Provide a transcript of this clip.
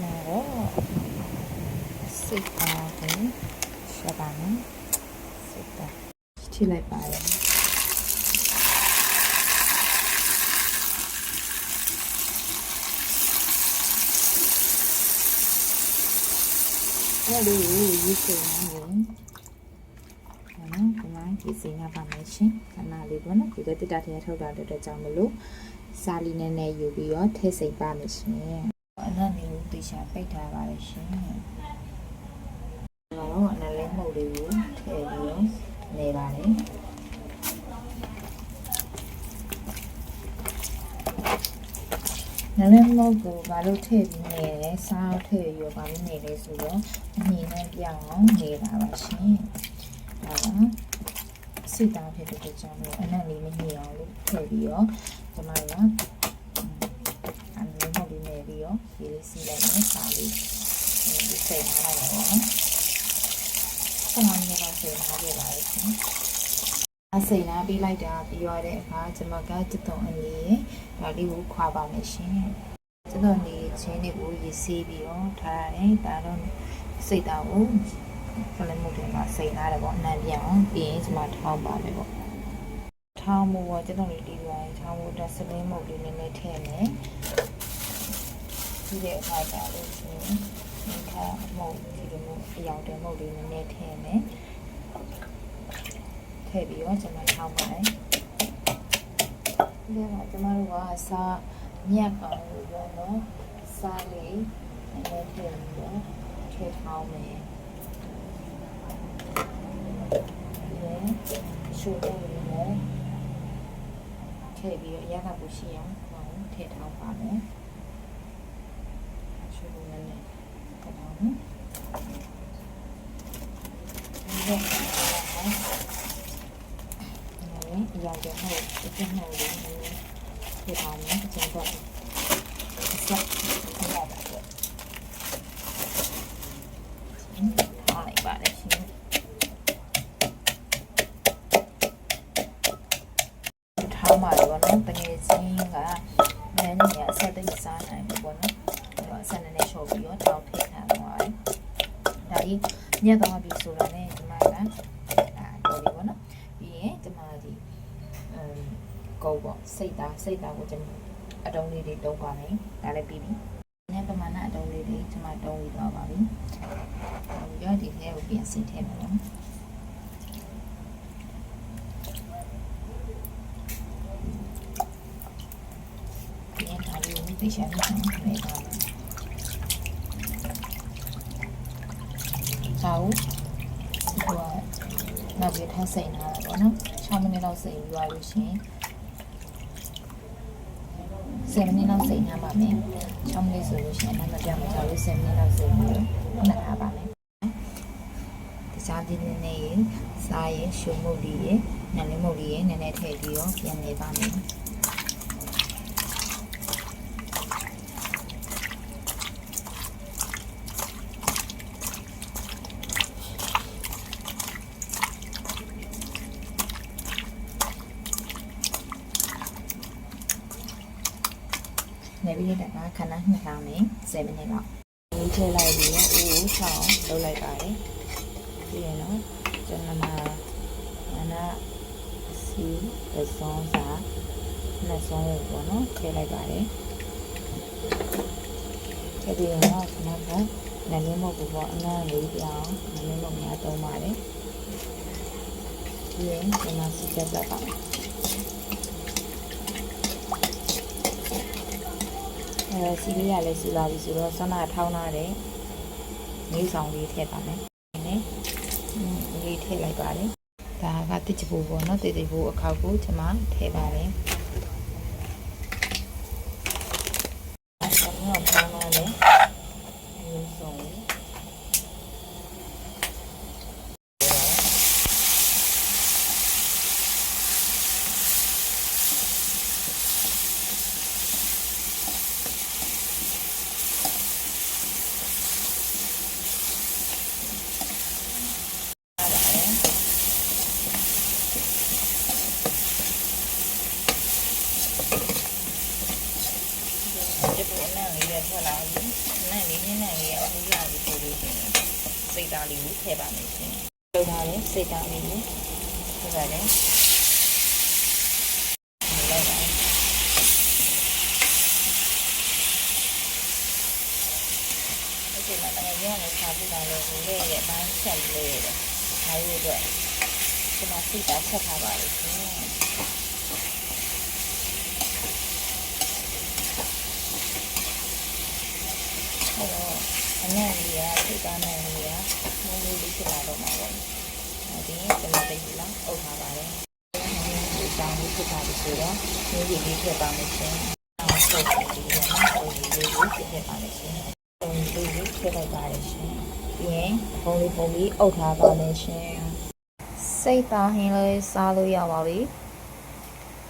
나로 식당을 시작하는 식당 스틸을 봐요. 오늘 이거는 저는 그만 기생아 밤에신 하나리고는 이거 뜨다대ထောက်တာတဲ့ကြောင့်မလို့စာလီနဲ့နဲ့ယူပြီးတော့ထည့်စိတ်ပါမယ်ရှင်အနက်လေးကိုတေချာပိတ်ထားပါလေရှင်တော့အနက်လေးမှုတ်လေးကိုထည့်ပြီးတော့နေပါတယ်နလည်းမုတ်ကိုဘာလို့ထည့်ပြီးနေလဲစားထည့်ပြီးဘာလို့နေလဲဆိုတော့အမြင်နဲ့ပြောင်းအောင်နေတာပါရှင်ဒါကစိတ်သားဖြစ်တဲ့ကြောင့်မို့အနက်လေးမညှိအောင်လို့ထည့်ပြီးတော့ကျမတို့ကအနက်လေးနေပြီးတော့ဒီလေးစီးလိုက်မယ်စားလေးဒီစိတ်ထားလိုက်ပါတော့ဆက်မှလည်းစိတ်ထားပြပါလိမ့်ရှင်အစိတ်နာပြီးလိုက်တာပြီးရတဲ့အခါကျမကจุดတုံးအနေဒါလေးကိုခွာပါမယ်ရှင်ကျွတ်တုံးနေချင်းတွေကိုရေဆေးပြီးတော့ထားရတယ်ဒါတော့စိတ်သားကိုဖလမှုတွေမှာစိတ်နာတယ်ပေါ့အနံ့ပြောင်းပြီးရင်ကျမထောင်းပါမယ်ပေါ့ထောင်းမှုပေါ့ကျွတ်တုံးလေးတီးပြီးရင်ထောင်းမှုတက်စလင်းမုတ်လေးနည်းနည်းထည့်မယ်ဒီတဲ့အခါကျလို့ရှင်ဒီခါမုတ်ဒီလိုမျိုးအယောင်တဲ့မုတ်လေးနည်းနည်းထည့်မယ်ထည့်ပြီးတော့ကျမထောင်းပါတယ်ဒီကကျမတို့ကစားမြက်အောင်လို့ပြောတော့စားလေးနည်းနည်းထည့်ပြီးတော့ထည့်ထောင်းမယ်ရှိုးတယ်လည်းထည့်ပြီးတော့အရသာပူရှိအောင်ထည့်ထောင်းပါမယ်ရှိုးလို့လည်းထည့်ထောင်းမယ်ဒီကအရာတွေဟုတ်အကျဉ်းဟုတ်လို့ထည့်ထောင်းမယ်အကျဉ်းတော့ဆက်အရသာပေါ့ထောင်းလိုက်ပါတယ်ရှင်ထောင်းပါတော့နော်တကယ်ချင်းကနည်းနည်းအဆက်သိစားနိုင်တယ်ပေါ့နော်အဲ့တော့ဆက်နည်းနည်းရှော့ပြီးတော့ထောင်းထည့်ထားသွားတယ်ဒါကြီးညက်သွားပြီဆိုတော့ねဒီမှာကတော်ပြီပေါ့နော်ပြီးရင်ဒီမှာဒီကုတ်ပေါ့စိတ်သားကိုကျွန်တော်အတုံးလေးတွေတုံးပါမယ်ဒါလည်းပြီးပြီညပမာဏအတုံးလေးတွေကျွန်မတုံးပြီးသွားပါပြီပြီးတော့ဒီထဲကိုပြင်ဆင်ထည့်မယ်နော်ဒီရှာနေတယ်လေပါဆောက်ဟိုနောက်ပြီးထားစိတ်နာတာပေါ့နော်6မိနစ်လောက်စိတ်ပြီးသွားလို့ရှင်7မိနစ်လောက်စိတ်နာပါမယ်6မိနစ်ဆိုလို့ရှင်အနမပြတ်မချလို့7မိနစ်လောက်စိတ်ပြီးတော့နှက်ထားပါမယ်တခြားဒီနေ့စားရင်ရှုံမှုလေးရနည်းနည်းမုတ်လေးရနည်းနည်းထည့်ပြီးတော့ပြန်နေပါမယ်နေပြီးတဲ့ကခဏနှစ်ထောင်နေ7မိနစ်လောက်ဒီထည့်လိုက်ပြီးတော့အိုးချောင်းလုပ်လိုက်ပါတယ်ပြီးရင်တော့ကျွန်တော်နာစီအစုံးစာနှစ်စုံးပေါ့နော်ထည့်လိုက်ပါတယ်ထည့်ပြီးတော့ခဏကနည်းနည်းမဟုတ်ဘူးပေါ့အနံ့လေးပြောင်းနည်းနည်းမများသုံးပါတယ်ပြီးရင်ဒီမှာစီချက်တက်ပါစီလေးရလဲစီလာပြီဆိုတော့ဆွမ်းနာထောင်းထားတယ်နေဆောင်လေးထည့်ပါမယ်နည်းလေးထည့်လိုက်ပါတယ်ဒါကတစ်ချပူပေါ့နော်တိတ်တိတ်ပူအခောက်ကိုကျွန်မထည့်ပါတယ်အဲ့တော့ထောင်းထားတယ်နေဆောင် လေးနဲ့ထွက်လာပြီအနံ့လေးနင်းနံ့လေးအမှုရပြီဆိုလို့ရှိရင်စိတ်သားလေးကိုထည့်ပါမယ်ရှင်လုပ်ထားတဲ့စိတ်သားလေးကိုထည့်ပါတယ်လိုက်ပါဒီမှာတကယ်ကြီးလည်းစားပြီးတာလေကိုလေးရဲ့ဘန်းချက်လေးရဲ့ဒါလေးအတွက်ဒီမှာစိတ်သားချက်ထားပါလိမ့်ရှင်အနံ့လေးကစိတ်သားနံ့လေးကမုန်းလေးဖြစ်လာတော့မှာပေါ့ဒီကျွန်တော်တိတ်လာအုပ်ထားပါတယ်ဒီတောင်းလေးဖြစ်တာဆိုတော့ဒီလေးထည့်ပါမယ်ရှင်အောင်ဆုပ်ပြီးတော့ပုံလေးကိုထည့်ပါမယ်ရှင်ပုံလေးကိုထည့်လိုက်ပါတယ်ရှင်ပြီးရင်ပုံလေးအုပ်ထားပါမယ်ရှင်စိတ်သားဟင်းလေးစားလို့ရပါပြီ